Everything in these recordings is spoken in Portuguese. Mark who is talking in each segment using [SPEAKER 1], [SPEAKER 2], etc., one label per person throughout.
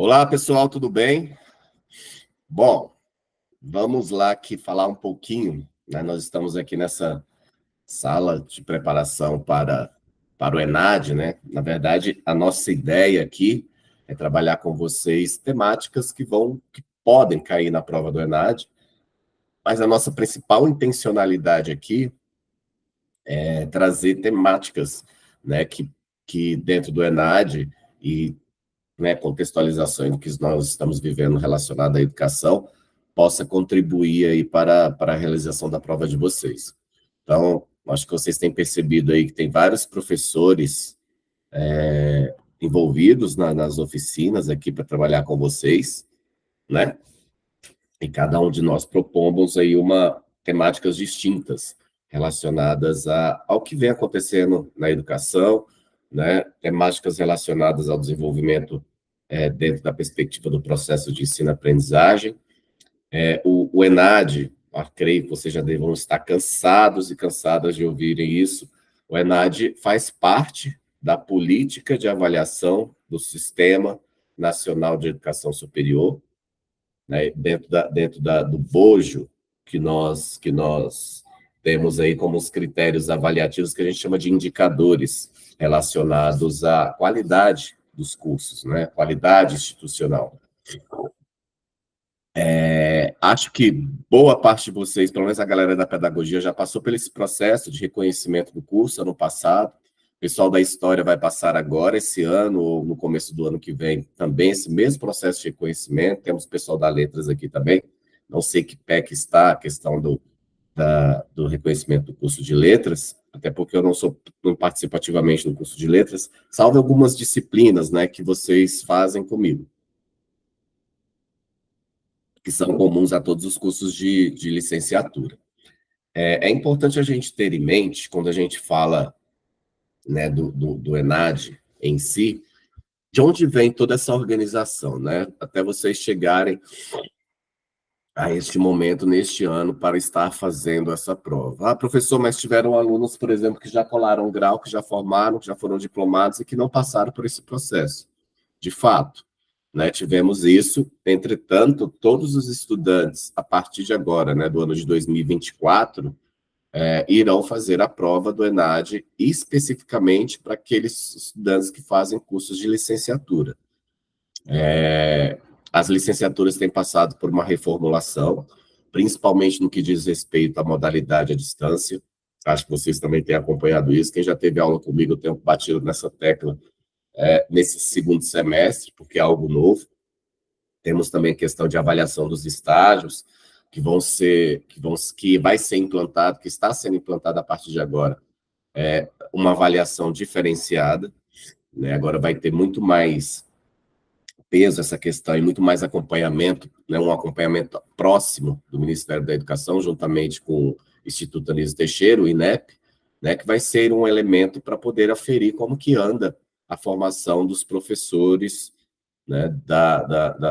[SPEAKER 1] Olá, pessoal, tudo bem? Bom, vamos lá aqui falar um pouquinho, né? Nós estamos aqui nessa sala de preparação para o ENAD, né? Na verdade, a nossa ideia aqui é trabalhar com vocês temáticas que podem cair na prova do ENAD, mas a nossa principal intencionalidade aqui é trazer temáticas, né, que dentro do ENAD e, né, contextualizações do que nós estamos vivendo relacionado à educação, possa contribuir aí para a realização da prova de vocês. Então, acho que vocês têm percebido aí que tem vários professores envolvidos nas oficinas aqui para trabalhar com vocês, né? E cada um de nós propomos aí temáticas distintas relacionadas ao que vem acontecendo na educação, né? Temáticas relacionadas ao desenvolvimento dentro da perspectiva do processo de ensino-aprendizagem. O ENAD, creio que vocês já devam estar cansados e cansadas de ouvirem isso, o ENAD faz parte da política de avaliação do Sistema Nacional de Educação Superior, né, do bojo que nós temos aí como os critérios avaliativos que a gente chama de indicadores relacionados à qualidade dos cursos, né, qualidade institucional. Acho que boa parte de vocês, pelo menos a galera da pedagogia, já passou por esse processo de reconhecimento do curso ano passado. O pessoal da história vai passar agora, esse ano, ou no começo do ano que vem, também esse mesmo processo de reconhecimento. Temos o pessoal da Letras aqui também. Não sei que pé que está a questão do reconhecimento do curso de Letras, até porque eu não participo ativamente do curso de Letras, salvo algumas disciplinas, né, que vocês fazem comigo, que são comuns a todos os cursos de licenciatura. É importante a gente ter em mente, quando a gente fala, né, do ENAD em si, de onde vem toda essa organização, né? Até vocês chegarem a este momento, neste ano, para estar fazendo essa prova. Ah, professor, mas tiveram alunos, por exemplo, que já colaram grau, que já formaram, que já foram diplomados e que não passaram por esse processo. De fato, né, tivemos isso. Entretanto, todos os estudantes, a partir de agora, né, do ano de 2024, irão fazer a prova do ENAD especificamente para aqueles estudantes que fazem cursos de licenciatura. As licenciaturas têm passado por uma reformulação, principalmente no que diz respeito à modalidade à distância. Acho que vocês também têm acompanhado isso. Quem já teve aula comigo, eu tenho batido nessa tecla nesse segundo semestre, porque é algo novo. Temos também a questão de avaliação dos estágios, que vai ser implantado, que está sendo implantado a partir de agora, uma avaliação diferenciada, né? Agora vai ter muito mais peso essa questão e muito mais acompanhamento, né? Um acompanhamento próximo do Ministério da Educação, juntamente com o Instituto Anísio Teixeira, o INEP, né? Que vai ser um elemento para poder aferir como que anda a formação dos professores, né,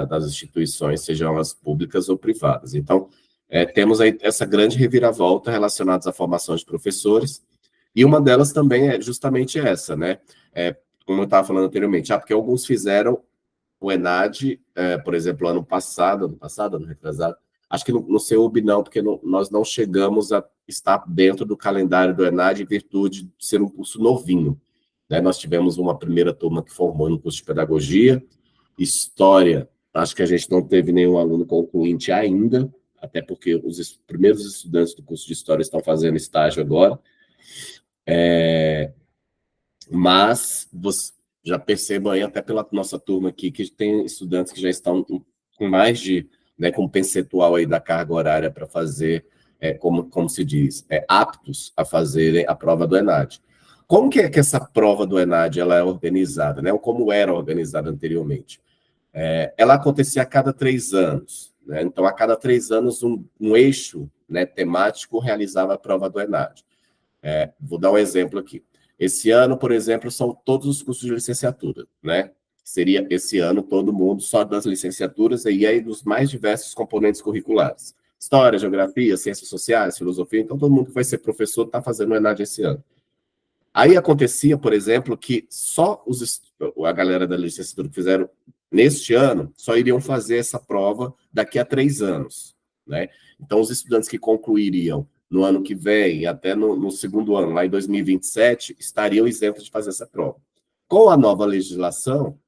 [SPEAKER 1] das instituições, sejam elas públicas ou privadas. Então, temos aí essa grande reviravolta relacionada à formação de professores, e uma delas também é justamente essa, né? Como eu estava falando anteriormente, porque alguns fizeram o ENAD, por exemplo, ano retrasado, acho que no CEUB não, porque nós não chegamos a estar dentro do calendário do ENAD em virtude de ser um curso novinho, né? Nós tivemos uma primeira turma que formou no curso de pedagogia. História, acho que a gente não teve nenhum aluno concluinte ainda, até porque os primeiros estudantes do curso de História estão fazendo estágio agora. Mas você já percebam aí, até pela nossa turma aqui, que tem estudantes que já estão com mais né, com um percentual aí da carga horária para fazer, como se diz, aptos a fazerem a prova do ENAD. Como que é que essa prova do ENAD ela é organizada, né? Ou como era organizada anteriormente? Ela acontecia a cada 3 anos, né? Então, a cada 3 anos, um eixo, né, temático realizava a prova do ENAD. Vou dar um exemplo aqui. Esse ano, por exemplo, são todos os cursos de licenciatura, né? Seria esse ano todo mundo só das licenciaturas e aí dos mais diversos componentes curriculares. História, geografia, ciências sociais, filosofia, então todo mundo que vai ser professor está fazendo o ENAD esse ano. Aí acontecia, por exemplo, que só a galera da licenciatura que fizeram neste ano, só iriam fazer essa prova daqui a 3 anos, né? Então, os estudantes que concluiriam no ano que vem, até no segundo ano, lá em 2027, estariam isentos de fazer essa prova. Com a nova legislação,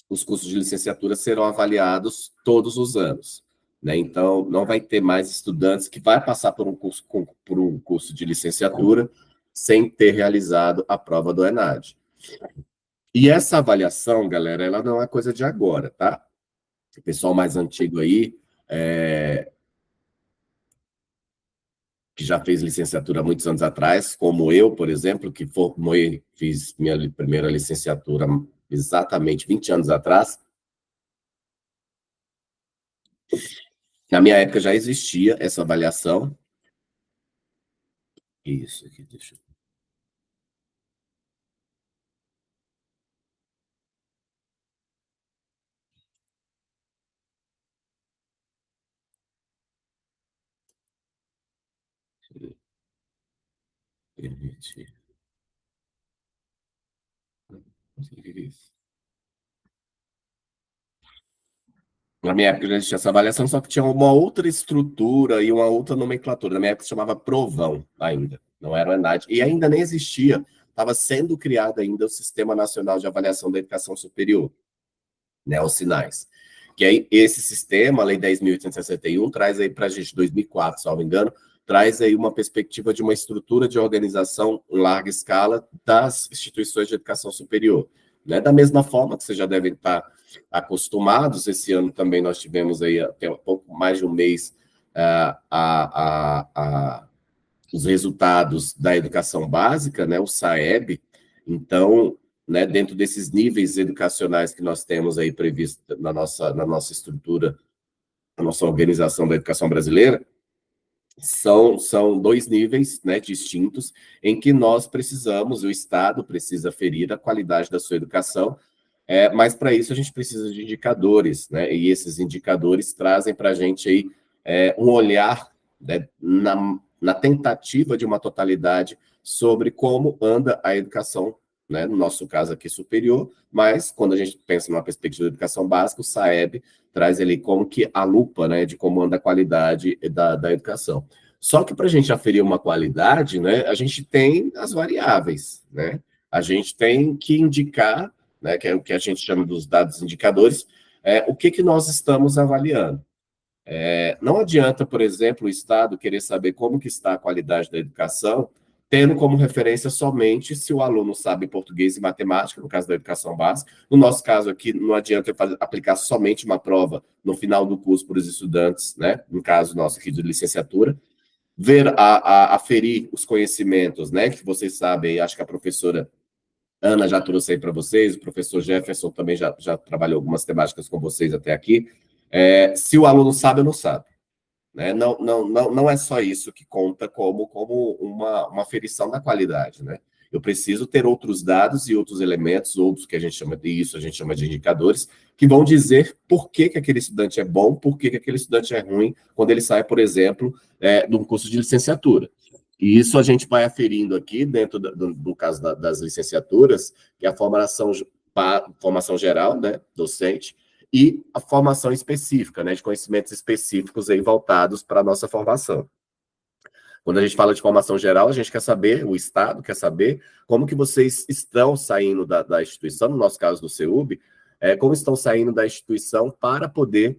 [SPEAKER 1] os cursos de licenciatura serão avaliados todos os anos, né? Então, não vai ter mais estudantes que vai passar por um curso de licenciatura sem ter realizado a prova do ENAD. E essa avaliação, galera, ela não é coisa de agora, tá? O pessoal mais antigo aí, que já fez licenciatura há muitos anos atrás, como eu, por exemplo, que formei, fiz minha primeira licenciatura exatamente 20 anos atrás. Na minha época já existia essa avaliação. Isso aqui, deixa eu permitir. Na minha época já existia essa avaliação, só que tinha uma outra estrutura e uma outra nomenclatura. Na minha época se chamava Provão ainda, não era o ENAD. E ainda nem existia, estava sendo criado ainda o Sistema Nacional de Avaliação da Educação Superior, né, os sinais. Que aí, esse sistema, a Lei 10.861, traz aí para a gente, 2004, se não me engano, traz aí uma perspectiva de uma estrutura de organização em larga escala das instituições de educação superior. Né? Da mesma forma que vocês já devem estar acostumados, esse ano também nós tivemos aí, até um pouco mais de um mês, os resultados da educação básica, né, o SAEB. Então, né, dentro desses níveis educacionais que nós temos aí previsto na nossa estrutura, na nossa organização da educação brasileira, são dois níveis, né, distintos, em que nós precisamos, o Estado precisa aferir a qualidade da sua educação, mas para isso a gente precisa de indicadores, né, e esses indicadores trazem para a gente aí um olhar, né, na tentativa de uma totalidade sobre como anda a educação, né, no nosso caso aqui superior, mas quando a gente pensa numa perspectiva de educação básica, o SAEB traz ali como que a lupa, né, de como anda a qualidade da educação. Só que para a gente aferir uma qualidade, né, a gente tem as variáveis, né? A gente tem que indicar, né, que é o que a gente chama dos dados indicadores, o que, que nós estamos avaliando. Não adianta, por exemplo, o Estado querer saber como que está a qualidade da educação, tendo como referência somente se o aluno sabe português e matemática, no caso da educação básica. No nosso caso aqui, não adianta aplicar somente uma prova no final do curso para os estudantes, né? No caso nosso aqui de licenciatura, aferir os conhecimentos, né? Que vocês sabem, acho que a professora Ana já trouxe aí para vocês, o professor Jefferson também já trabalhou algumas temáticas com vocês até aqui. Se o aluno sabe ou não sabe. Né? Não é só isso que conta como uma aferição da qualidade. Né? Eu preciso ter outros dados e outros elementos, outros que a gente chama de isso, a gente chama de indicadores, que vão dizer por que aquele estudante é bom, por que aquele estudante é ruim, quando ele sai, por exemplo, de um curso de licenciatura. E isso a gente vai aferindo aqui, dentro do caso das licenciaturas, que é a formação geral, né, docente, e a formação específica, né, de conhecimentos específicos aí voltados para a nossa formação. Quando a gente fala de formação geral, a gente quer saber, o Estado quer saber como que vocês estão saindo da instituição, no nosso caso do CEUB, como estão saindo da instituição para poder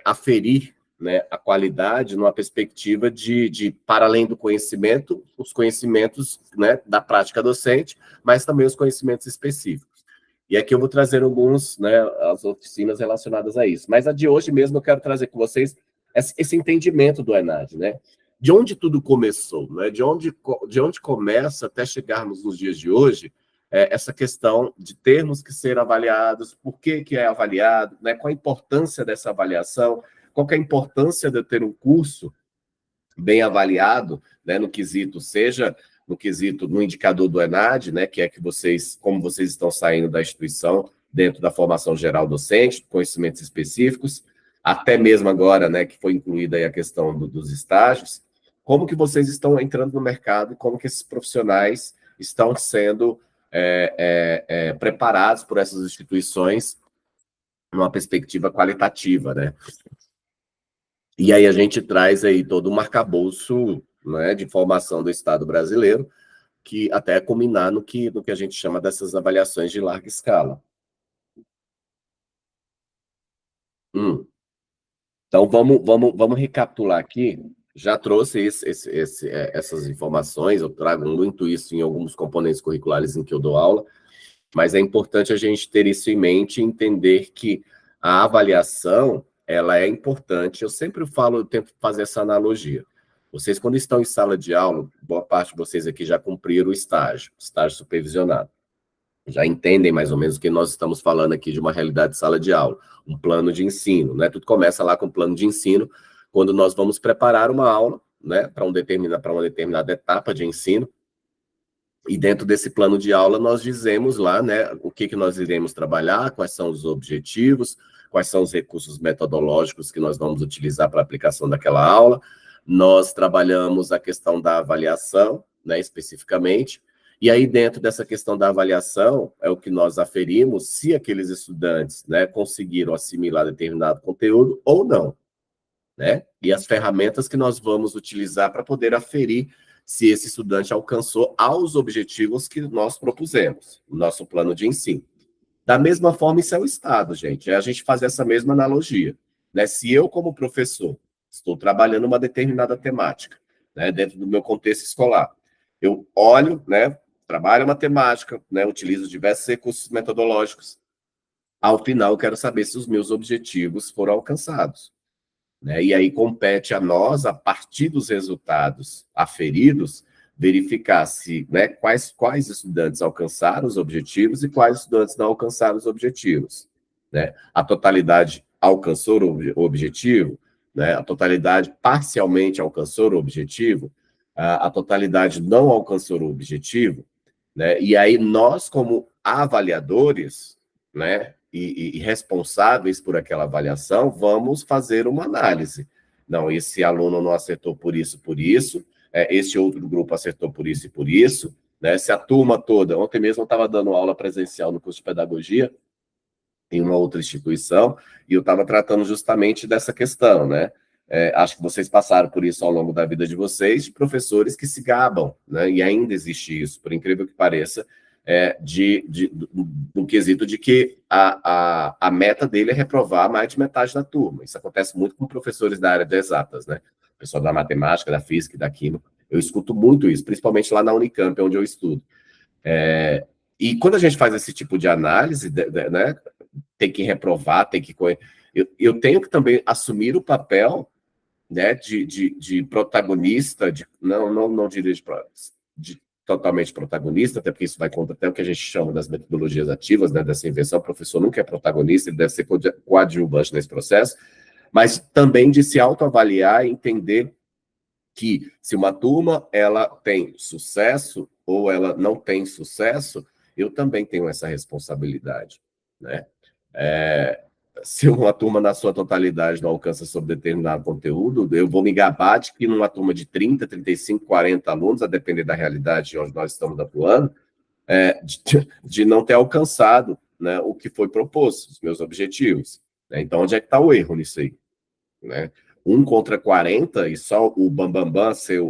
[SPEAKER 1] aferir, né, a qualidade numa perspectiva de, para além do conhecimento, os conhecimentos, né, da prática docente, mas também os conhecimentos específicos. E aqui eu vou trazer alguns, né, as oficinas relacionadas a isso. Mas a de hoje mesmo eu quero trazer com vocês esse entendimento do ENAD, né? De onde tudo começou, né? De onde começa até chegarmos nos dias de hoje, essa questão de termos que ser avaliados, por que é avaliado, né? Qual a importância dessa avaliação, qual que é a importância de ter um curso bem avaliado, né, no quesito, seja no quesito, no indicador do ENAD, né, que é que vocês, como vocês estão saindo da instituição dentro da formação geral docente, conhecimentos específicos, até mesmo agora, né, que foi incluída aí a questão dos estágios, como que vocês estão entrando no mercado e como que esses profissionais estão sendo preparados por essas instituições numa perspectiva qualitativa, né? E aí a gente traz aí todo um arcabouço, né, de formação do Estado brasileiro, que até culminar no que a gente chama dessas avaliações de larga escala. Hum. Então, vamos recapitular aqui. Já trouxe essas informações, eu trago muito isso em alguns componentes curriculares em que eu dou aula, mas é importante a gente ter isso em mente e entender que a avaliação, ela é importante. Eu sempre falo, eu tento fazer essa analogia. Vocês, quando estão em sala de aula, boa parte de vocês aqui já cumpriram o estágio supervisionado. Já entendem mais ou menos o que nós estamos falando aqui de uma realidade de sala de aula, um plano de ensino, né? Tudo começa lá com o plano de ensino, quando nós vamos preparar uma aula, né, para uma determinada etapa de ensino, e dentro desse plano de aula nós dizemos lá, né, o que nós iremos trabalhar, quais são os objetivos, quais são os recursos metodológicos que nós vamos utilizar para a aplicação daquela aula. Nós trabalhamos a questão da avaliação, né, especificamente, e aí dentro dessa questão da avaliação é o que nós aferimos se aqueles estudantes, né, conseguiram assimilar determinado conteúdo ou não, né? E as ferramentas que nós vamos utilizar para poder aferir se esse estudante alcançou aos objetivos que nós propusemos, no nosso plano de ensino. Da mesma forma, isso é o Estado, gente. É a gente fazer essa mesma analogia. Né? Se eu, como professor, estou trabalhando uma determinada temática, né, dentro do meu contexto escolar, eu olho, né, trabalho uma temática, né, utilizo diversos recursos metodológicos. Ao final, eu quero saber se os meus objetivos foram alcançados. Né? E aí compete a nós, a partir dos resultados aferidos, verificar se, né, quais estudantes alcançaram os objetivos e quais estudantes não alcançaram os objetivos. Né? A totalidade alcançou o objetivo, né? A totalidade parcialmente alcançou o objetivo, a totalidade não alcançou o objetivo, né? E aí nós, como avaliadores, né, e responsáveis por aquela avaliação, vamos fazer uma análise. Não, esse aluno não acertou por isso, esse outro grupo acertou por isso e por isso, né? Se a turma toda, ontem mesmo eu estava dando aula presencial no curso de pedagogia, em uma outra instituição, e eu estava tratando justamente dessa questão, né? Acho que vocês passaram por isso ao longo da vida de vocês, de professores que se gabam, né? E ainda existe isso, por incrível que pareça, do quesito de que a meta dele é reprovar mais de metade da turma. Isso acontece muito com professores da área de exatas, né? Pessoal da matemática, da física e da química. Eu escuto muito isso, principalmente lá na Unicamp, onde eu estudo. E quando a gente faz esse tipo de análise, né, tem que reprovar, tem que... Eu tenho que também assumir o papel, né, de protagonista, não diria de totalmente protagonista, até porque isso vai contra até o que a gente chama das metodologias ativas, né, dessa invenção. O professor nunca é protagonista, ele deve ser coadjuvante nesse processo, mas também de se autoavaliar e entender que se uma turma ela tem sucesso ou ela não tem sucesso, eu também tenho essa responsabilidade, né? Se uma turma na sua totalidade não alcança sobre determinado conteúdo, eu vou me gabar de que numa turma de 30, 35, 40 alunos, a depender da realidade onde nós estamos atuando, de não ter alcançado, né, o que foi proposto, os meus objetivos. Né? Então, onde é que está o erro nisso aí? Né? 1 contra 40 e só o bambambam ser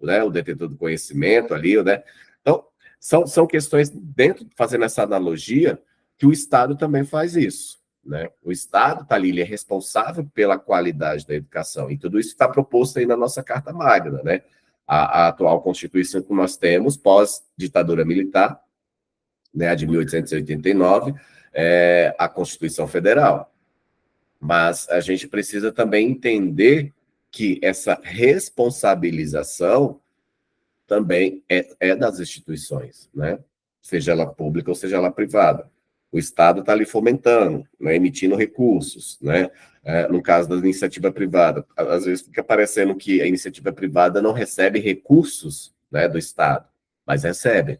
[SPEAKER 1] né, o detentor do conhecimento ali, né? Então, são questões, dentro, fazendo essa analogia, que o Estado também faz isso. Né? O Estado está ali, ele é responsável pela qualidade da educação, e tudo isso está proposto aí na nossa Carta Magna, né? A atual Constituição que nós temos, pós-ditadura militar, né, a de 1889, a Constituição Federal. Mas a gente precisa também entender que essa responsabilização também é das instituições, né? Seja ela pública ou seja ela privada. O Estado está ali fomentando, né? Emitindo recursos, né? No caso da iniciativa privada, às vezes fica parecendo que a iniciativa privada não recebe recursos, né, do Estado, mas recebe.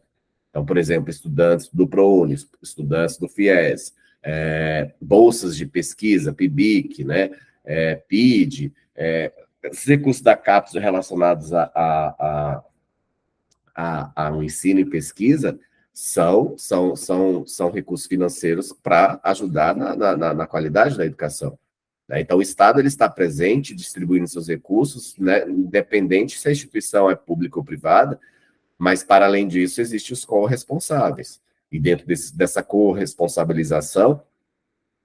[SPEAKER 1] Então, por exemplo, estudantes do ProUni, estudantes do FIES, bolsas de pesquisa, PIBIC, né, PID, os recursos da CAPES relacionados ao ensino e pesquisa são recursos financeiros para ajudar na qualidade da educação. Né? Então, o Estado ele está presente, distribuindo seus recursos, né, independente se a instituição é pública ou privada, mas, para além disso, existem os corresponsáveis. E dentro dessa corresponsabilização,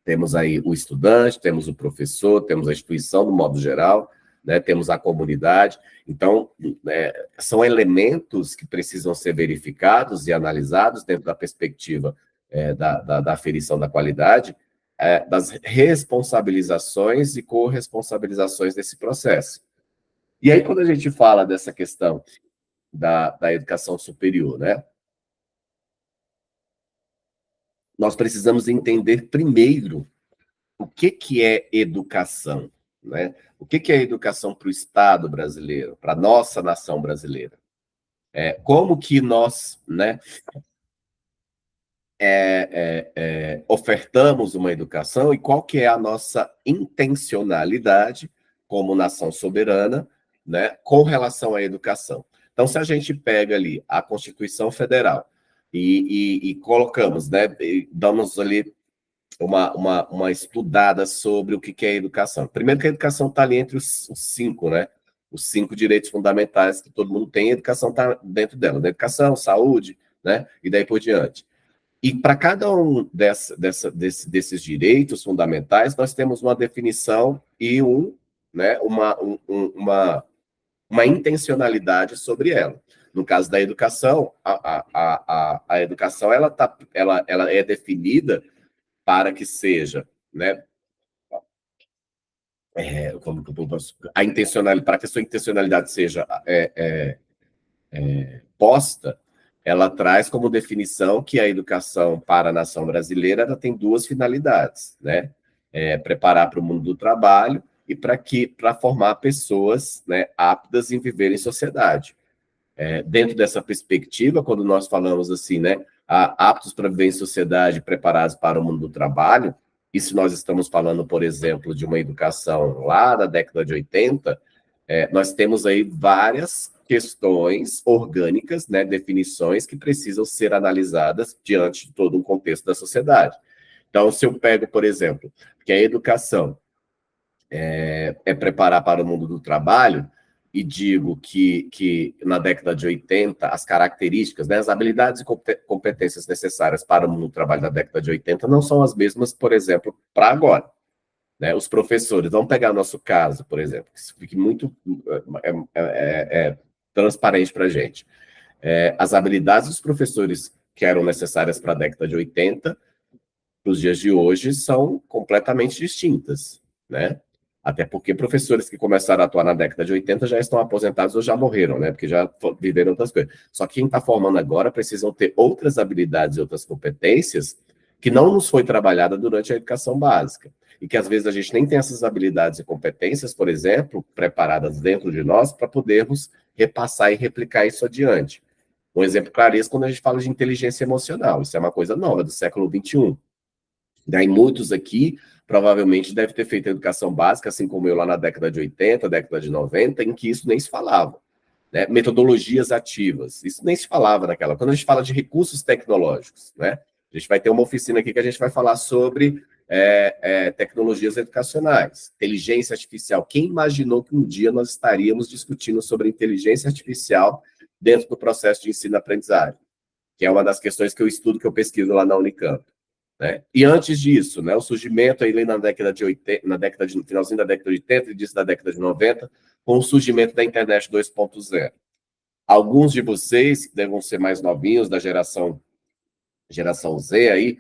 [SPEAKER 1] temos aí o estudante, temos o professor, temos a instituição, no modo geral, né, temos a comunidade. Então, né, são elementos que precisam ser verificados e analisados dentro da perspectiva da aferição da qualidade, das responsabilizações e corresponsabilizações desse processo. E aí, quando a gente fala dessa questão da educação superior, né, nós precisamos entender primeiro o que é educação, né? O que é educação para o Estado brasileiro, para a nossa nação brasileira? Como que nós, né, ofertamos uma educação e qual que é a nossa intencionalidade como nação soberana, né, com relação à educação. Então, se a gente pega ali a Constituição Federal e colocamos, né, damos ali uma estudada sobre o que é educação. Primeiro que a educação está ali entre os 5, né? Os 5 direitos fundamentais que todo mundo tem, a educação está dentro dela. Da educação, saúde, né? E daí por diante. E para cada um desses direitos fundamentais, nós temos uma definição e né, uma intencionalidade sobre ela. No caso da educação, a educação ela é definida para que seja, né, a intencionalidade, para que a sua intencionalidade seja posta, ela traz como definição que a educação para a nação brasileira ela tem 2 finalidades, né? Preparar para o mundo do trabalho e para formar pessoas, né, aptas em viver em sociedade. Dentro dessa perspectiva, quando nós falamos assim, né, aptos para viver em sociedade, preparados para o mundo do trabalho, e se nós estamos falando, por exemplo, de uma educação lá da década de 80, nós temos aí várias questões orgânicas, né, definições que precisam ser analisadas diante de todo um contexto da sociedade. Então, se eu pego, por exemplo, que a educação é preparar para o mundo do trabalho, e digo que na década de 80, as características, né, as habilidades e competências necessárias para o mundo do trabalho da década de 80 não são as mesmas, por exemplo, para agora. Né? Os professores, vamos pegar nosso caso, por exemplo, que fique muito transparente para a gente. As habilidades dos professores que eram necessárias para a década de 80, para os dias de hoje, são completamente distintas, né? Até porque professores que começaram a atuar na década de 80 já estão aposentados ou já morreram, né? Porque já viveram outras coisas. Só que quem está formando agora precisam ter outras habilidades e outras competências que não nos foi trabalhada durante a educação básica. E que às vezes a gente nem tem essas habilidades e competências, por exemplo, preparadas dentro de nós para podermos repassar e replicar isso adiante. Um exemplo claríssimo quando a gente fala de inteligência emocional. Isso é uma coisa nova do século XXI. Daí muitos aqui provavelmente devem ter feito a educação básica, assim como eu lá na década de 80, década de 90, em que isso nem se falava. Né? Metodologias ativas, isso nem se falava naquela. Quando a gente fala de recursos tecnológicos, né? A gente vai ter uma oficina aqui que a gente vai falar sobre tecnologias educacionais, inteligência artificial. Quem imaginou que um dia nós estaríamos discutindo sobre inteligência artificial dentro do processo de ensino-aprendizagem? Que é uma das questões que eu estudo, que eu pesquiso lá na Unicamp. Né? E antes disso, né, o surgimento aí na década de 80, finalzinho da década de 80 e início da década de 90, com o surgimento da internet 2.0. Alguns de vocês, que devem ser mais novinhos, da geração Z aí,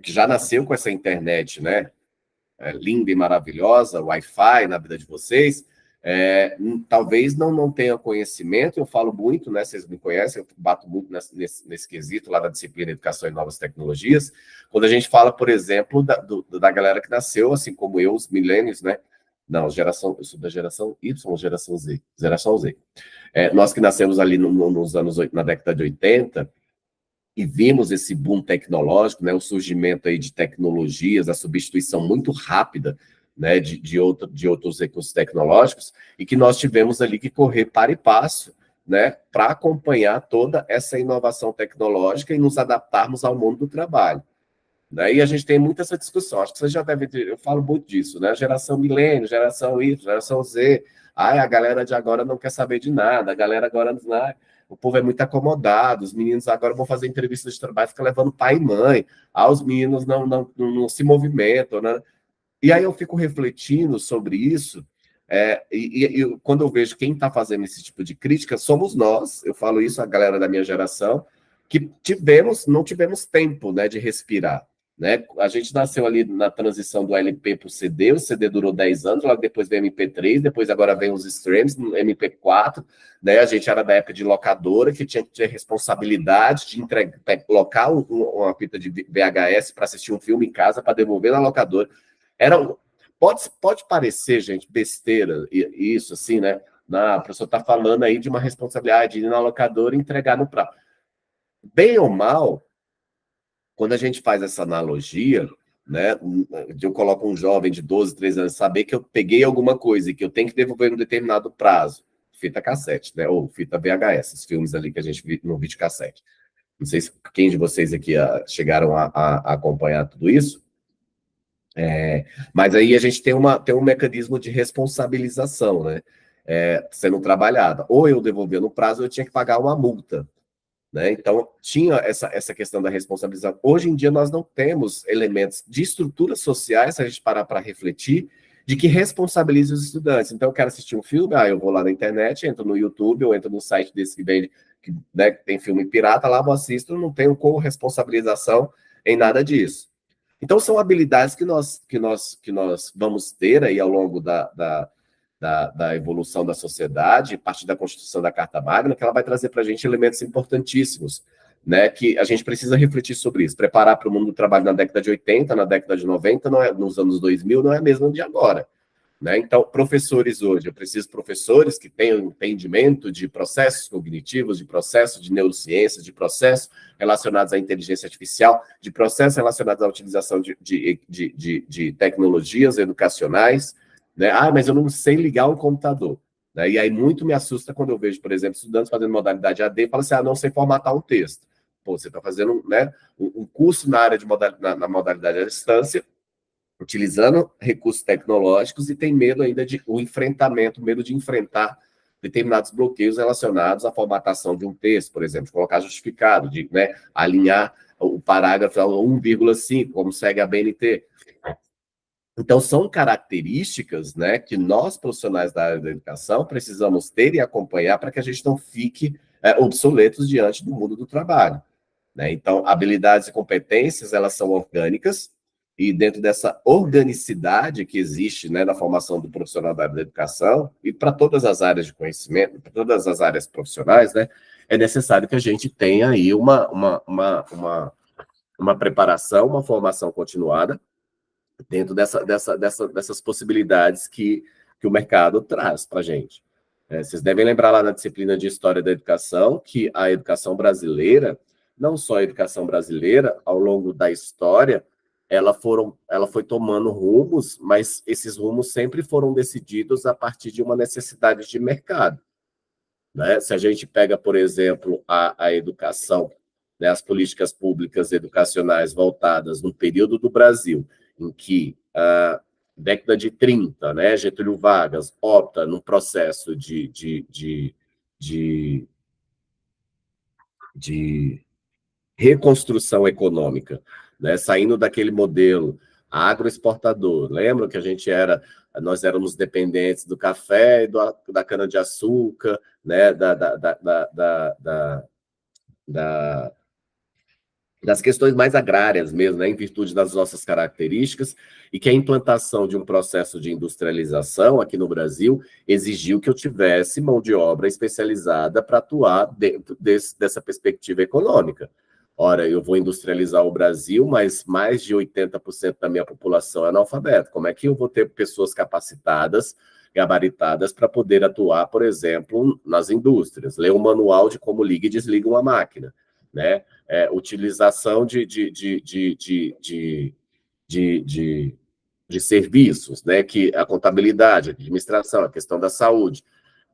[SPEAKER 1] que já nasceu com essa internet, né, linda e maravilhosa, Wi-Fi na vida de vocês, talvez não tenha conhecimento, eu falo muito, né, vocês me conhecem, eu bato muito nesse quesito lá da disciplina Educação e Novas Tecnologias, quando a gente fala, por exemplo, da galera que nasceu, assim como eu, os milênios, né, não, eu sou da geração Y ou geração Z? Geração Z. Nós que nascemos ali nos anos, na década de 80, e vimos esse boom tecnológico, né, o surgimento aí de tecnologias, a substituição muito rápida, né, de outros recursos tecnológicos, e que nós tivemos ali que correr para e passo, né, para acompanhar toda essa inovação tecnológica e nos adaptarmos ao mundo do trabalho. Né? E a gente tem muito essa discussão, acho que você já deve ter, eu falo muito disso, né? Geração milênio, geração Y, geração Z. Ai, a galera de agora não quer saber de nada, a galera agora, né, o povo é muito acomodado, os meninos agora vão fazer entrevista de trabalho, fica levando pai e mãe, os meninos não se movimentam, né? E aí eu fico refletindo sobre isso, quando eu vejo quem está fazendo esse tipo de crítica, somos nós, eu falo isso, a galera da minha geração, que não tivemos tempo, né, de respirar. Né? A gente nasceu ali na transição do LP para o CD durou 10 anos, logo depois veio MP3, depois agora vem os streams, MP4, né? A gente era da época de locadora, que tinha que ter responsabilidade de colocar uma fita de VHS para assistir um filme em casa, para devolver na locadora. Pode parecer, gente, besteira isso, assim, né? A pessoa está falando aí de uma responsabilidade de ir na locadora e entregar no prazo. Bem ou mal, quando a gente faz essa analogia, né, eu coloco um jovem de 12, 13 anos, saber que eu peguei alguma coisa e que eu tenho que devolver em um determinado prazo, fita cassete, né, ou fita VHS, esses filmes ali que a gente viu no videocassete. Não sei se quem de vocês aqui chegaram a acompanhar tudo isso, mas aí a gente tem um mecanismo de responsabilização, né, sendo trabalhada. Ou eu devolvia no prazo, ou eu tinha que pagar uma multa. Né? Então, tinha essa questão da responsabilização. Hoje em dia, nós não temos elementos de estruturas sociais, se a gente parar para refletir, de que responsabilize os estudantes. Então, eu quero assistir um filme, eu vou lá na internet, entro no YouTube, ou entro no site desse que vende, né, que tem filme pirata, lá eu assisto, não tenho corresponsabilização em nada disso. Então, são habilidades que nós vamos ter aí ao longo da evolução da sociedade, a partir da construção da Carta Magna, que ela vai trazer para a gente elementos importantíssimos, né, que a gente precisa refletir sobre isso, preparar para o mundo do trabalho na década de 80, na década de 90, nos anos 2000, não é mesmo de agora. Né? Então, professores hoje, eu preciso de professores que tenham entendimento de processos cognitivos, de processos de neurociências, de processos relacionados à inteligência artificial, de processos relacionados à utilização de tecnologias educacionais, né? Mas eu não sei ligar um computador. Né? E aí muito me assusta quando eu vejo, por exemplo, estudantes fazendo modalidade AD e falam assim, não sei formatar um texto. Pô, você está fazendo, né, um curso na área de na modalidade à distância, utilizando recursos tecnológicos e tem medo ainda medo de enfrentar determinados bloqueios relacionados à formatação de um texto, por exemplo, de colocar justificado, de, né, alinhar o parágrafo 1,5, como segue a BNT. Então, são características, né, que nós, profissionais da área da educação, precisamos ter e acompanhar para que a gente não fique obsoletos diante do mundo do trabalho. Né? Então, habilidades e competências, elas são orgânicas, e dentro dessa organicidade que existe, né, na formação do profissional da área da educação, e para todas as áreas de conhecimento, para todas as áreas profissionais, né, é necessário que a gente tenha aí uma preparação, uma formação continuada, dentro dessas possibilidades que o mercado traz para a gente. Vocês devem lembrar lá na disciplina de História da Educação que a educação brasileira, não só a educação brasileira, ao longo da história, ela foi tomando rumos, mas esses rumos sempre foram decididos a partir de uma necessidade de mercado. Né? Se a gente pega, por exemplo, a educação, né, as políticas públicas educacionais voltadas no período do Brasil, em que década de 30, né, Getúlio Vargas opta num processo de reconstrução econômica, né, saindo daquele modelo agroexportador. Lembra que nós éramos dependentes do café e da cana-de-açúcar, né, das questões mais agrárias mesmo, né, em virtude das nossas características, e que a implantação de um processo de industrialização aqui no Brasil exigiu que eu tivesse mão de obra especializada para atuar dentro dessa perspectiva econômica. Ora, eu vou industrializar o Brasil, mas mais de 80% da minha população é analfabeta. Como é que eu vou ter pessoas capacitadas, gabaritadas, para poder atuar, por exemplo, nas indústrias? Ler um manual de como liga e desliga uma máquina, né? Utilização de serviços, né? Que a contabilidade, a administração, a questão da saúde.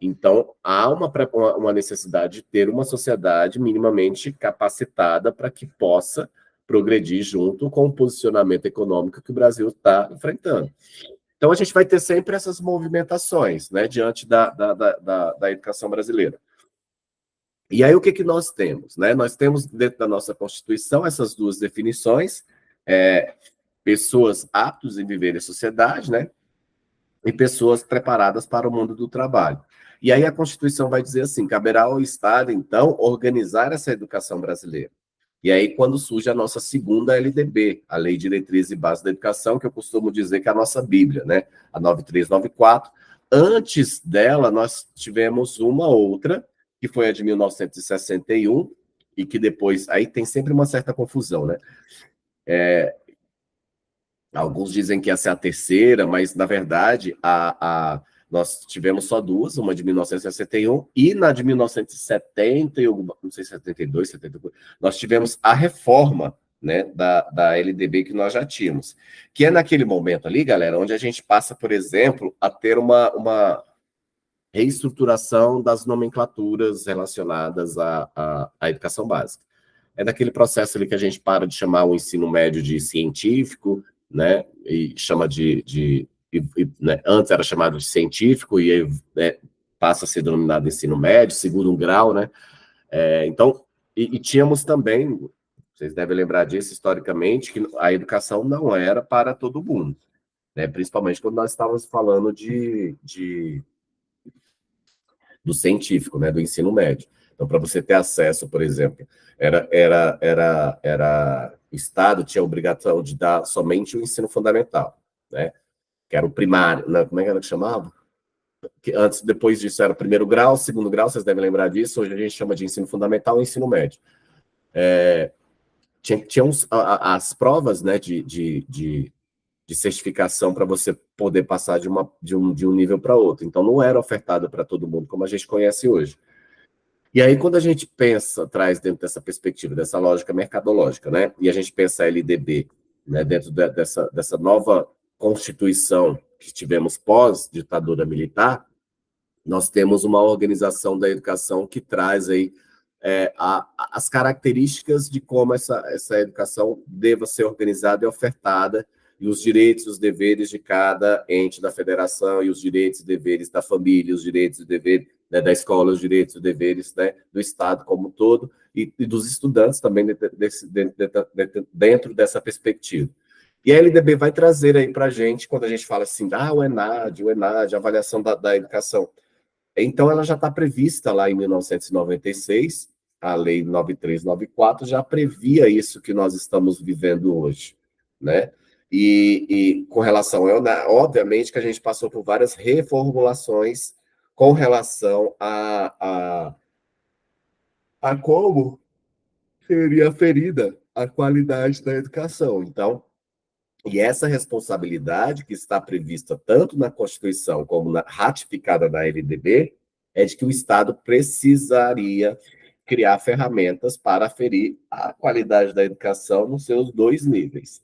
[SPEAKER 1] Então, há uma necessidade de ter uma sociedade minimamente capacitada para que possa progredir junto com o posicionamento econômico que o Brasil está enfrentando. Então, a gente vai ter sempre essas movimentações, né, diante da educação brasileira. E aí, o que nós temos? Né? Nós temos, dentro da nossa Constituição, essas duas definições, pessoas aptas em viver em sociedade, né, e pessoas preparadas para o mundo do trabalho. E aí a Constituição vai dizer assim, caberá ao Estado, então, organizar essa educação brasileira. E aí, quando surge a nossa segunda LDB, a Lei de Diretrizes e Bases da Educação, que eu costumo dizer que é a nossa Bíblia, né? A 9394. Antes dela, nós tivemos uma outra, que foi a de 1961, e que depois... Aí tem sempre uma certa confusão, né? Alguns dizem que essa é a terceira, mas, na verdade, nós tivemos só duas, uma de 1961 e na de 1970, não sei se 72, 74, nós tivemos a reforma, né, da LDB que nós já tínhamos, que é naquele momento ali, galera, onde a gente passa, por exemplo, a ter uma reestruturação das nomenclaturas relacionadas à educação básica. É daquele processo ali que a gente para de chamar o ensino médio de científico, né, e chama né, antes era chamado de científico, e aí, né, passa a ser denominado ensino médio, segundo grau, né, então, e tínhamos também, vocês devem lembrar disso historicamente, que a educação não era para todo mundo, né, principalmente quando nós estávamos falando do científico, né, do ensino médio. Então, para você ter acesso, por exemplo, o Estado tinha a obrigação de dar somente o ensino fundamental, né, que era o primário, né, como é que era que chamava? Que antes, depois disso era o primeiro grau, segundo grau, vocês devem lembrar disso, hoje a gente chama de ensino fundamental e ensino médio. Tinha as provas, né, de certificação para você poder passar de um nível para outro. Então, não era ofertada para todo mundo, como a gente conhece hoje. E aí, quando a gente traz dentro dessa perspectiva, dessa lógica mercadológica, né, e a gente pensa a LDB, né, dentro dessa nova Constituição que tivemos pós-ditadura militar, nós temos uma organização da educação que traz aí as características de como essa educação deva ser organizada e ofertada, e os direitos e os deveres de cada ente da federação, e os direitos e deveres da família, os direitos e deveres, né, da escola, os direitos e deveres, né, do Estado como um todo, e dos estudantes também dentro dessa perspectiva. E a LDB vai trazer aí para a gente, quando a gente fala assim, o ENAD, a avaliação da educação. Então, ela já está prevista lá em 1996, a Lei 9394 já previa isso que nós estamos vivendo hoje, né? E com relação obviamente que a gente passou por várias reformulações com relação a como seria ferida a qualidade da educação. Então, e essa responsabilidade que está prevista tanto na Constituição como ratificada na LDB é de que o Estado precisaria criar ferramentas para aferir a qualidade da educação nos seus dois níveis.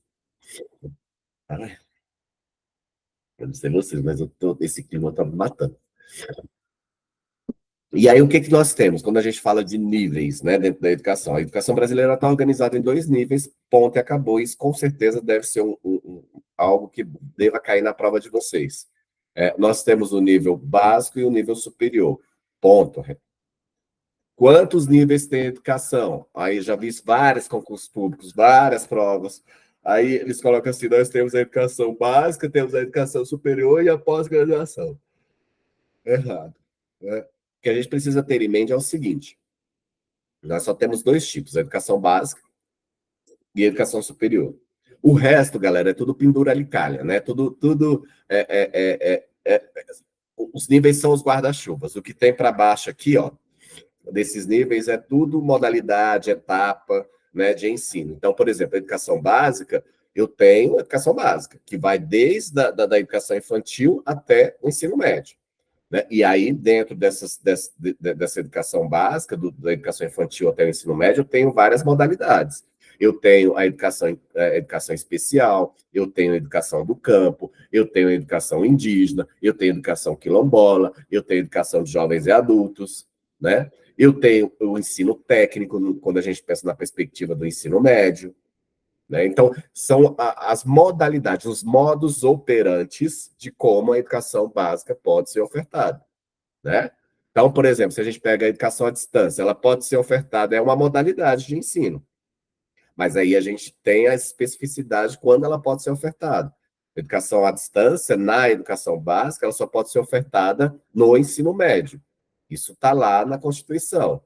[SPEAKER 1] Eu não sei vocês, mas esse clima está me matando. E aí, o que nós temos quando a gente fala de níveis, né, dentro da educação? A educação brasileira está organizada em dois níveis, ponto e acabou. Isso, com certeza, deve ser algo que deva cair na prova de vocês. Nós temos o nível básico e o nível superior, ponto. Quantos níveis tem a educação? Aí já vi vários concursos públicos, várias provas. Aí eles colocam assim, nós temos a educação básica, temos a educação superior e a pós-graduação. Errado. Né? O que a gente precisa ter em mente é o seguinte, nós só temos dois tipos, a educação básica e a educação superior. O resto, galera, é tudo penduricalha, né? Os níveis são os guarda-chuvas. O que tem para baixo aqui, ó, desses níveis é tudo modalidade, etapa, né, de ensino. Então, por exemplo, a educação básica, eu tenho a educação básica, que vai desde da educação infantil até o ensino médio. Né? E aí, dentro dessa educação básica, da educação infantil até o ensino médio, eu tenho várias modalidades. Eu tenho a educação especial, eu tenho a educação do campo, eu tenho a educação indígena, eu tenho a educação quilombola, eu tenho a educação de jovens e adultos, né? Eu tenho o ensino técnico, quando a gente pensa na perspectiva do ensino médio, né? Então, são as modalidades, os modos operantes de como a educação básica pode ser ofertada, né? Então, por exemplo, se a gente pega a educação à distância, ela pode ser ofertada, é uma modalidade de ensino, mas aí a gente tem a especificidade de quando ela pode ser ofertada. Educação à distância, na educação básica, ela só pode ser ofertada no ensino médio. Isso está lá na Constituição.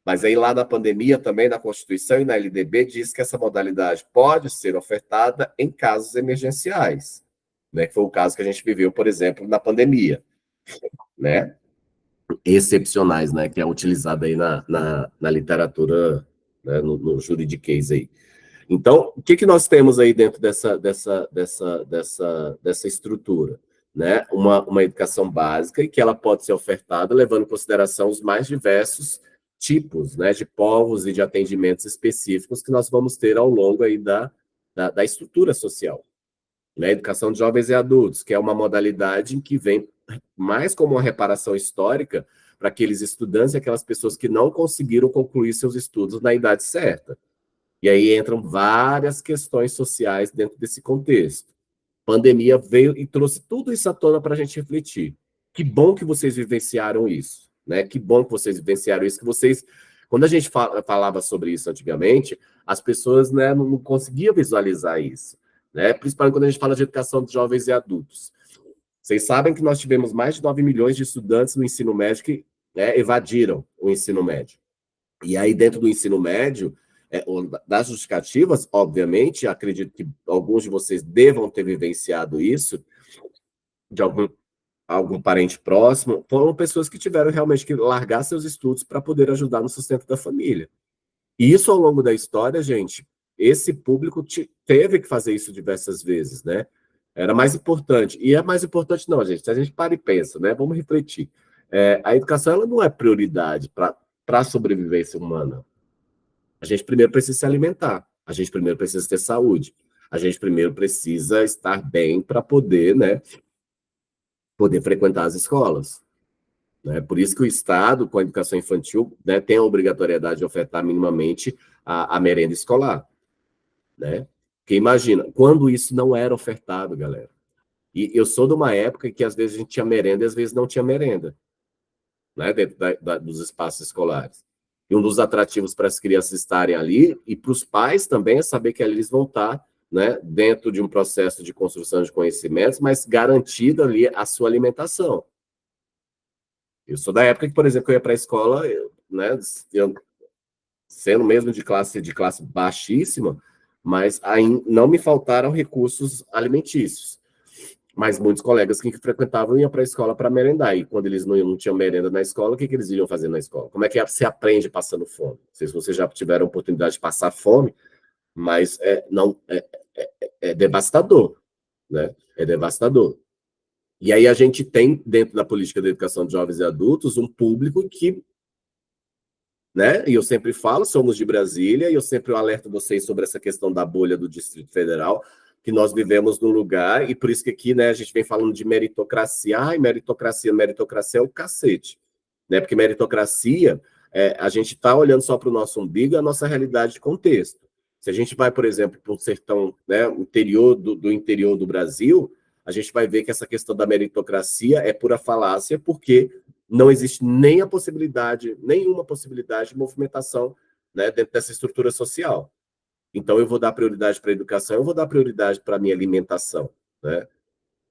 [SPEAKER 1] Mas aí lá na pandemia, também na Constituição e na LDB, diz que essa modalidade pode ser ofertada em casos emergenciais, né? Que foi o caso que a gente viveu, por exemplo, na pandemia, né? Excepcionais, né? Que é utilizado aí na literatura, né? No juridiquês aí. Então, o que nós temos aí dentro dessa estrutura? Né? Uma educação básica e que ela pode ser ofertada levando em consideração os mais diversos tipos, né, de povos e de atendimentos específicos que nós vamos ter ao longo aí da estrutura social. Né? Educação de jovens e adultos, que é uma modalidade em que vem mais como uma reparação histórica para aqueles estudantes e aquelas pessoas que não conseguiram concluir seus estudos na idade certa. E aí entram várias questões sociais dentro desse contexto. A pandemia veio e trouxe tudo isso à tona para a gente refletir. Que bom que vocês vivenciaram isso, né? Que bom que vocês vivenciaram isso, que vocês... Quando a gente falava sobre isso antigamente, as pessoas, né, não conseguiam visualizar isso, né? Principalmente quando a gente fala de educação de jovens e adultos. Vocês sabem que nós tivemos mais de 9 milhões de estudantes no ensino médio que, né, evadiram o ensino médio. E aí, dentro do ensino médio, das justificativas, obviamente, acredito que alguns de vocês devam ter vivenciado isso, de algum parente próximo, foram pessoas que tiveram realmente que largar seus estudos para poder ajudar no sustento da família. E isso, ao longo da história, gente, esse público teve que fazer isso diversas vezes, né? Era mais importante. E é mais importante, não, gente. Se a gente para e pensa, né? Vamos refletir. A educação, ela não é prioridade para a sobrevivência humana. A gente primeiro precisa se alimentar, a gente primeiro precisa ter saúde, a gente primeiro precisa estar bem para poder, né, poder frequentar as escolas. Né? Por isso que o Estado, com a educação infantil, né, tem a obrigatoriedade de ofertar minimamente a merenda escolar. Né? Porque imagina, quando isso não era ofertado, galera. E eu sou de uma época que às vezes a gente tinha merenda e às vezes não tinha merenda, né, dentro dos espaços escolares. E um dos atrativos para as crianças estarem ali e para os pais também é saber que ali eles vão estar, né, dentro de um processo de construção de conhecimentos, mas garantida ali a sua alimentação. Eu sou da época que, por exemplo, eu ia para a escola, né, sendo mesmo de classe baixíssima, mas aí não me faltaram recursos alimentícios. Mas muitos colegas que frequentavam iam para a escola para merendar. E quando eles não tinham merenda na escola, o que eles iriam fazer na escola? Como é que você aprende passando fome? Não sei se vocês já tiveram a oportunidade de passar fome, mas é devastador, né? É devastador. E aí a gente tem, dentro da política de educação de jovens e adultos, um público que, né? E eu sempre falo, somos de Brasília, e eu sempre alerto vocês sobre essa questão da bolha do Distrito Federal, que nós vivemos num lugar, e por isso que aqui, né, a gente vem falando de meritocracia. Ai, meritocracia é o cacete. Né? Porque meritocracia, a gente está olhando só para o nosso umbigo, a nossa realidade de contexto. Se a gente vai, por exemplo, para o sertão, né, interior do interior do Brasil, a gente vai ver que essa questão da meritocracia é pura falácia, porque não existe nem a possibilidade, nenhuma possibilidade de movimentação, né, dentro dessa estrutura social. Então, eu vou dar prioridade para a educação, eu vou dar prioridade para a minha alimentação, né?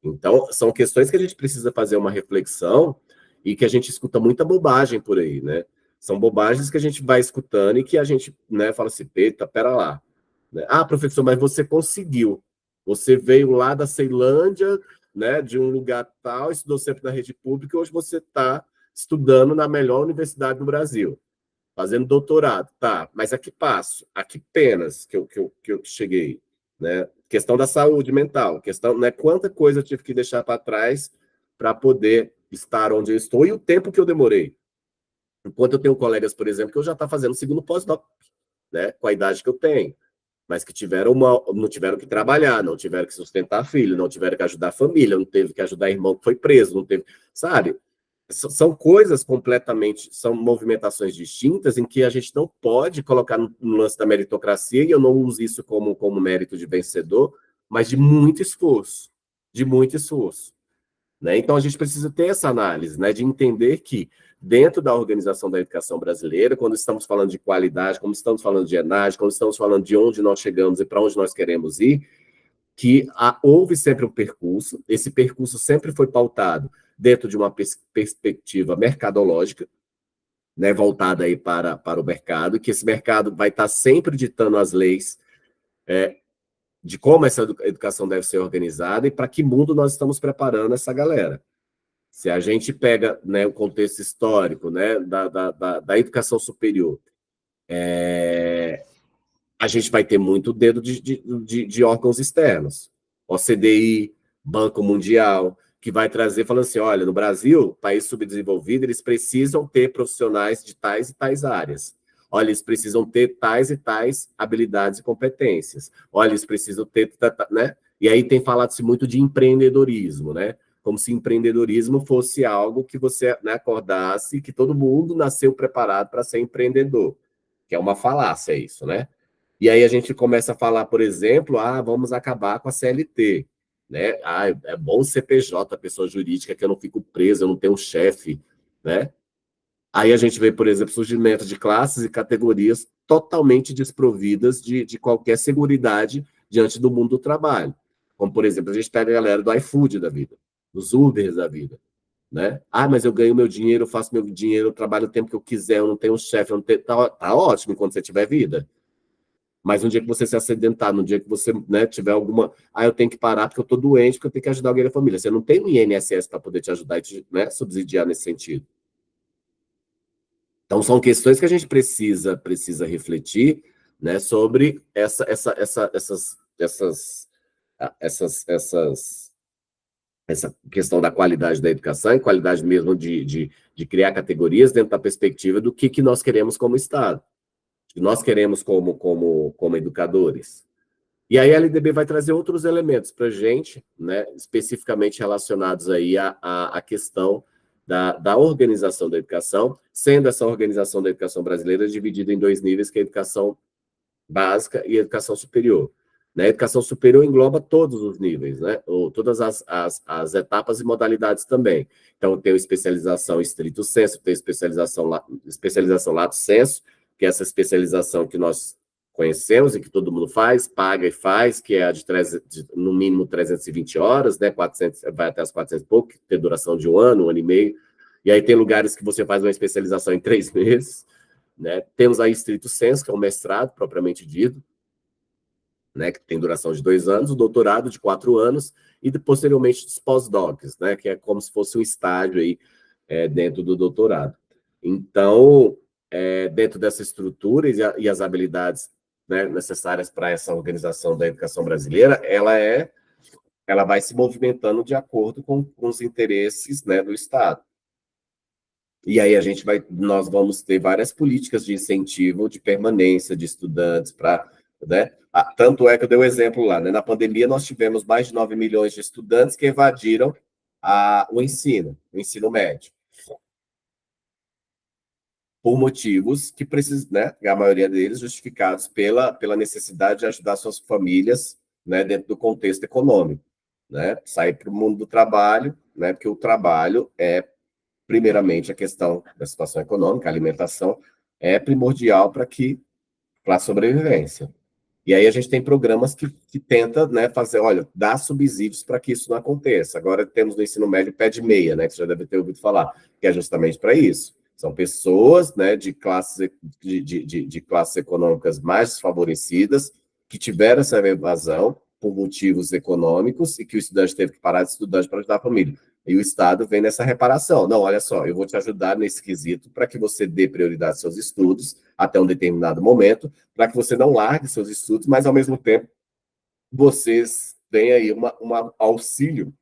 [SPEAKER 1] Então, são questões que a gente precisa fazer uma reflexão e que a gente escuta muita bobagem por aí, né? São bobagens que a gente vai escutando e que a gente, né, fala assim, eita, pera lá. Né? Ah, professor, mas você conseguiu. Você veio lá da Ceilândia, né, de um lugar tal, estudou sempre na rede pública e hoje você está estudando na melhor universidade do Brasil. Fazendo doutorado, tá, mas a que passo? A que penas que eu cheguei? Né? Questão da saúde mental, questão, né, quanta coisa eu tive que deixar para trás para poder estar onde eu estou e o tempo que eu demorei. Enquanto eu tenho colegas, por exemplo, que eu já estou fazendo o segundo pós-doc, né, com a idade que eu tenho. mas que não tiveram que trabalhar, não tiveram que sustentar filho, não tiveram que ajudar a família, não teve que ajudar irmão que foi preso, não teve, sabe? São coisas completamente, são movimentações distintas em que a gente não pode colocar no lance da meritocracia, e eu não uso isso como mérito de vencedor, mas de muito esforço. Né? Então, a gente precisa ter essa análise, né, de entender que, dentro da organização da educação brasileira, quando estamos falando de qualidade, quando estamos falando de ENAD, quando estamos falando de onde nós chegamos e para onde nós queremos ir, que houve sempre um percurso, esse percurso sempre foi pautado dentro de uma perspectiva mercadológica, né, voltada aí para o mercado, que esse mercado vai estar sempre ditando as leis de como essa educação deve ser organizada e para que mundo nós estamos preparando essa galera. Se a gente pega, né, o contexto histórico, né, da educação superior, a gente vai ter muito dedo de órgãos externos. OCDE, Banco Mundial, que vai trazer, falando assim, olha, no Brasil, país subdesenvolvido, eles precisam ter profissionais de tais e tais áreas. Olha, eles precisam ter tais e tais habilidades e competências. Olha, eles precisam ter, né? E aí tem falado-se muito de empreendedorismo, né? Como se empreendedorismo fosse algo que você, né, acordasse, que todo mundo nasceu preparado para ser empreendedor, que é uma falácia isso, né? E aí a gente começa a falar, por exemplo, vamos acabar com a CLT, né? É bom CPJ, pessoa jurídica, que eu não fico preso, eu não tenho um chefe, né? Aí a gente vê, por exemplo, surgimento de classes e categorias totalmente desprovidas de qualquer seguridade diante do mundo do trabalho. Como, por exemplo, a gente pega a galera do iFood da vida, dos Ubers da vida, né? Mas eu ganho meu dinheiro, eu faço meu dinheiro, eu trabalho o tempo que eu quiser, eu não tenho um chefe, eu não tenho... Tá ótimo enquanto você tiver vida. Mas no dia que você se acidentar, no dia que você, né, tiver alguma... eu tenho que parar porque eu estou doente, porque eu tenho que ajudar alguém da família. Você não tem um INSS para poder te ajudar e te, né, subsidiar nesse sentido. Então, são questões que a gente precisa refletir, né, sobre essa questão da qualidade da educação e qualidade mesmo de criar categorias dentro da perspectiva do que nós queremos como Estado, que nós queremos como educadores. E aí a LDB vai trazer outros elementos para a gente, né, especificamente relacionados aí à questão da organização da educação, sendo essa organização da educação brasileira dividida em dois níveis, que é a educação básica e a educação superior. Né? A educação superior engloba todos os níveis, né? Ou todas as etapas e modalidades também. Então, tem especialização estrito sensu, tem especialização lato sensu, que é essa especialização que nós conhecemos e que todo mundo faz, paga e faz, que é a no mínimo 320 horas, né? 400, vai até as 400 e pouco, que tem duração de um ano e meio. E aí tem lugares que você faz uma especialização em 3 meses. Né? Temos aí estrito sensu, que é um mestrado propriamente dito, né, que tem duração de 2 anos, o doutorado de 4 anos, e posteriormente os pós-docs, né, que é como se fosse um estágio aí, dentro do doutorado. Então, dentro dessa estrutura e as habilidades, né, necessárias para essa organização da educação brasileira, ela vai se movimentando de acordo com os interesses, né, do Estado. E aí nós vamos ter várias políticas de incentivo, de permanência de estudantes para, né? Tanto é que eu dei o exemplo lá, né? Na pandemia nós tivemos mais de 9 milhões de estudantes que evadiram o ensino médio, por motivos que precisam, né? A maioria deles justificados pela necessidade de ajudar suas famílias, né? Dentro do contexto econômico, né? Sair para o mundo do trabalho, né? Porque o trabalho primeiramente, a questão da situação econômica, a alimentação, é primordial para a sobrevivência. E aí a gente tem programas que tentam, né, fazer, olha, dar subsídios para que isso não aconteça. Agora temos no ensino médio pé de meia, né, que você já deve ter ouvido falar, que é justamente para isso. São pessoas, né, de classes econômicas mais desfavorecidas que tiveram essa evasão por motivos econômicos e que o estudante teve que parar de estudar para ajudar a família. E o Estado vem nessa reparação. Não, olha só, eu vou te ajudar nesse quesito para que você dê prioridade aos seus estudos até um determinado momento, para que você não largue seus estudos, mas, ao mesmo tempo, vocês tenham aí um auxílio,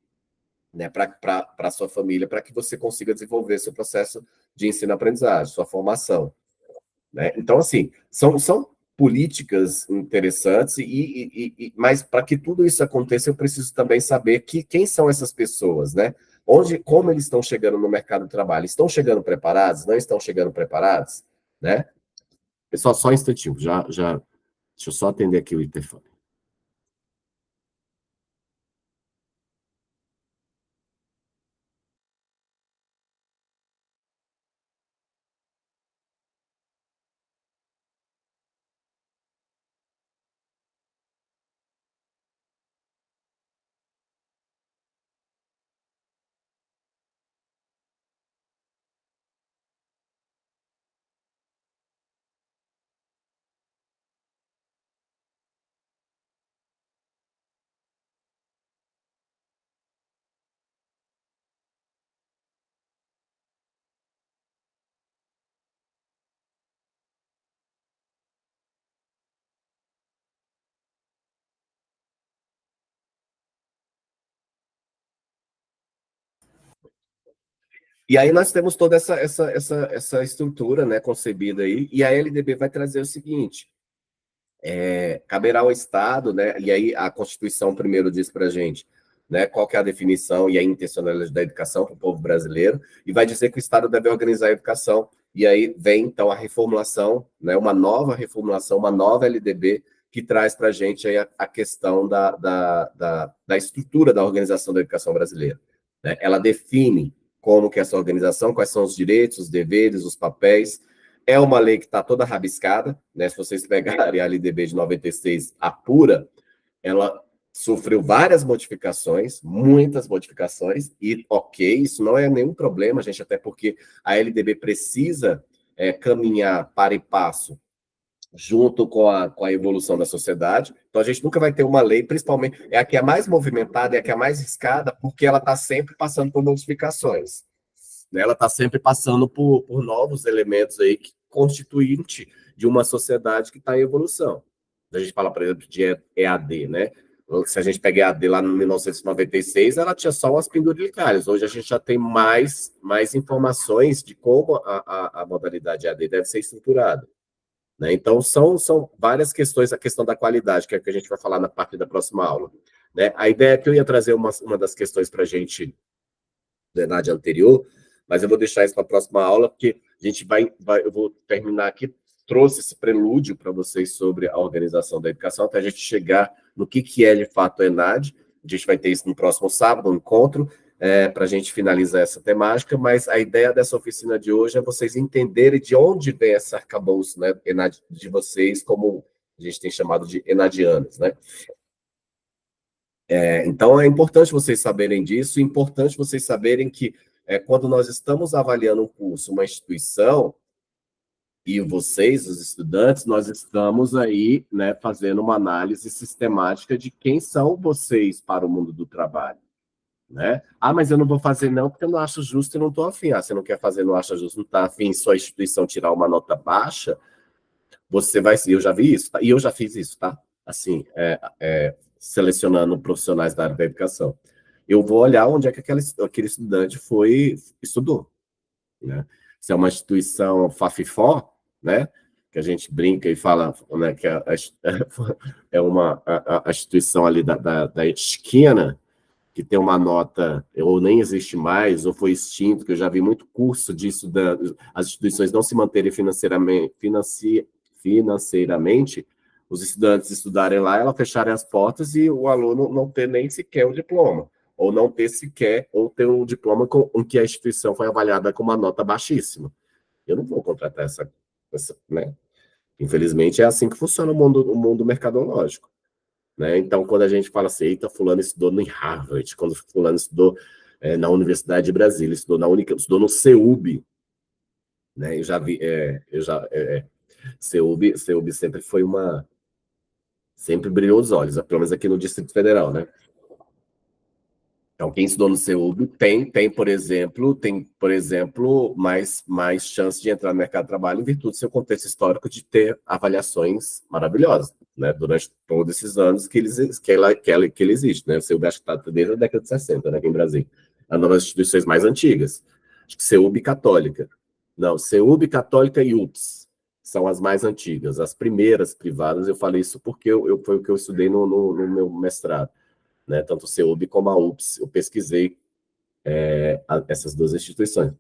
[SPEAKER 1] né, para a sua família, para que você consiga desenvolver seu processo de ensino-aprendizagem, sua formação. Né? Então, assim, são políticas interessantes, mas para que tudo isso aconteça, eu preciso também saber quem são essas pessoas, né? Como eles estão chegando no mercado de trabalho? Estão chegando preparados? Não estão chegando preparados? Né? Pessoal, só um instantinho, deixa eu só atender aqui o interfone. E aí nós temos toda essa estrutura, né, concebida aí, e a LDB vai trazer o seguinte: caberá ao Estado, né, e aí a Constituição primeiro diz para a gente, né, qual que é a definição e a intencionalidade da educação para o povo brasileiro, e vai dizer que o Estado deve organizar a educação, e aí vem então a reformulação, né, uma nova reformulação, uma nova LDB, que traz para a gente aí a questão da estrutura da organização da educação brasileira. Né? Ela define como que é essa organização, quais são os direitos, os deveres, os papéis. É uma lei que está toda rabiscada, né? Se vocês pegarem a LDB de 96, a pura, ela sofreu várias modificações, muitas modificações, e ok, isso não é nenhum problema, gente, até porque a LDB precisa caminhar para e passo junto com a evolução da sociedade. Então, a gente nunca vai ter uma lei, principalmente, é a que é mais movimentada, é a que é mais riscada, porque ela está sempre passando por modificações. Né? Ela está sempre passando por novos elementos aí que constituinte de uma sociedade que está em evolução. A gente fala, por exemplo, de EAD, né? Se a gente pega EAD lá no 1996, ela tinha só umas penduricalhas. Hoje a gente já tem mais informações de como a modalidade EAD deve ser estruturada. Né? Então, são várias questões, a questão da qualidade, que é o que a gente vai falar na parte da próxima aula. Né? A ideia é que eu ia trazer uma das questões para a gente, na de anterior, mas eu vou deixar isso para a próxima aula, porque a gente eu vou terminar aqui, trouxe esse prelúdio para vocês sobre a organização da educação, até a gente chegar no que é de fato a ENAD. A gente vai ter isso no próximo sábado, um encontro, para a gente finalizar essa temática, mas a ideia dessa oficina de hoje é vocês entenderem de onde vem essa arcabouço, né, de vocês, como a gente tem chamado de enadianos, né? Então, é importante vocês saberem disso, é importante vocês saberem que quando nós estamos avaliando um curso, uma instituição, e vocês, os estudantes, nós estamos aí, né, fazendo uma análise sistemática de quem são vocês para o mundo do trabalho. Né? Ah, mas eu não vou fazer não, porque eu não acho justo e não estou afim. Ah, você não quer fazer, não acha justo, não está afim, sua instituição tirar uma nota baixa, você vai... Eu já vi isso, tá? E eu já fiz isso, tá? Assim, selecionando profissionais da área da educação. Eu vou olhar onde é que aquele estudante estudou. Né? Se é uma instituição Fafifó, né? Que a gente brinca e fala, né, que é a instituição ali da esquina, que tem uma nota, ou nem existe mais, ou foi extinto, que eu já vi muito curso disso, as instituições não se manterem financeiramente, os estudantes estudarem lá, ela fecharem as portas e o aluno não ter nem sequer o diploma, ou não ter sequer, ou ter um diploma com que a instituição foi avaliada com uma nota baixíssima. Eu não vou contratar essa né? Infelizmente, é assim que funciona o mundo mercadológico. Né? Então, quando a gente fala assim, eita, fulano estudou em Harvard, quando fulano estudou na Universidade de Brasília, estudou no CEUB, né? Eu já vi, CEUB sempre foi sempre brilhou os olhos, pelo menos aqui no Distrito Federal, né? Então, quem estudou no CEUB tem, por exemplo, mais chance de entrar no mercado de trabalho em virtude do seu contexto histórico de ter avaliações maravilhosas, né? Durante todos esses anos que ele existe, né? O CEUB acho que está desde a década de 60, né, aqui em Brasília. É uma das instituições mais antigas. Acho que CEUB Católica. Não, CEUB Católica e UPS. são as mais antigas. As primeiras privadas, eu falei isso porque foi o que eu estudei no meu mestrado, né? Tanto o CEUB como a UPS, eu pesquisei essas duas instituições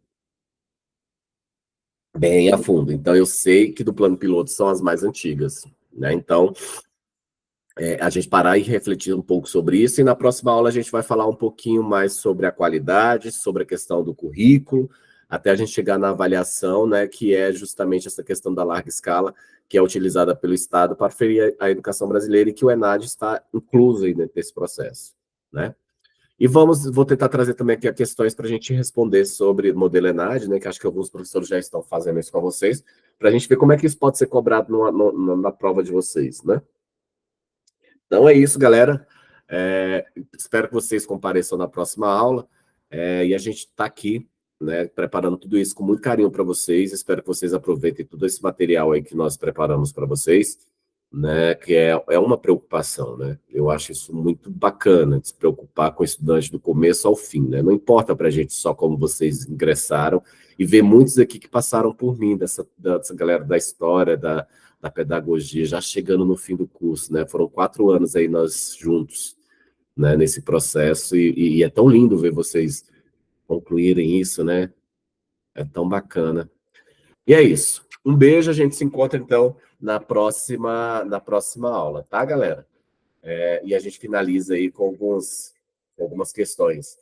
[SPEAKER 1] bem a fundo. Então, eu sei que do plano piloto são as mais antigas, né? Então, a gente parar e refletir um pouco sobre isso, e na próxima aula a gente vai falar um pouquinho mais sobre a qualidade, sobre a questão do currículo, até a gente chegar na avaliação, né, que é justamente essa questão da larga escala, que é utilizada pelo Estado para ferir a educação brasileira, e que o ENAD está incluso aí dentro desse processo, né? E vou tentar trazer também aqui questões para a gente responder sobre o modelo ENAD, né, que acho que alguns professores já estão fazendo isso com vocês, para a gente ver como é que isso pode ser cobrado na prova de vocês, né? Então é isso, galera. Espero que vocês compareçam na próxima aula. E a gente está aqui, né, preparando tudo isso com muito carinho para vocês. Espero que vocês aproveitem todo esse material aí que nós preparamos para vocês, né, que é uma preocupação, né? Eu acho isso muito bacana, de se preocupar com o estudante do começo ao fim, né? Não importa para a gente só como vocês ingressaram, e ver muitos aqui que passaram por mim, dessa galera da história, da pedagogia, já chegando no fim do curso, né? Foram 4 anos aí nós juntos, né, nesse processo, e é tão lindo ver vocês concluírem isso, né? É tão bacana. E é isso. Um beijo, a gente se encontra então na próxima aula, tá, galera? E a gente finaliza aí com algumas questões,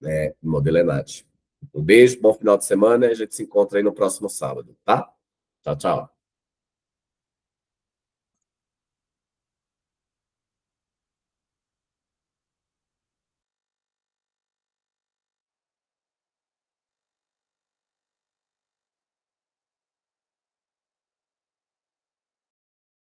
[SPEAKER 1] né, do modelo ENAD. Um beijo, bom final de semana, e a gente se encontra aí no próximo sábado, tá? Tchau, tchau.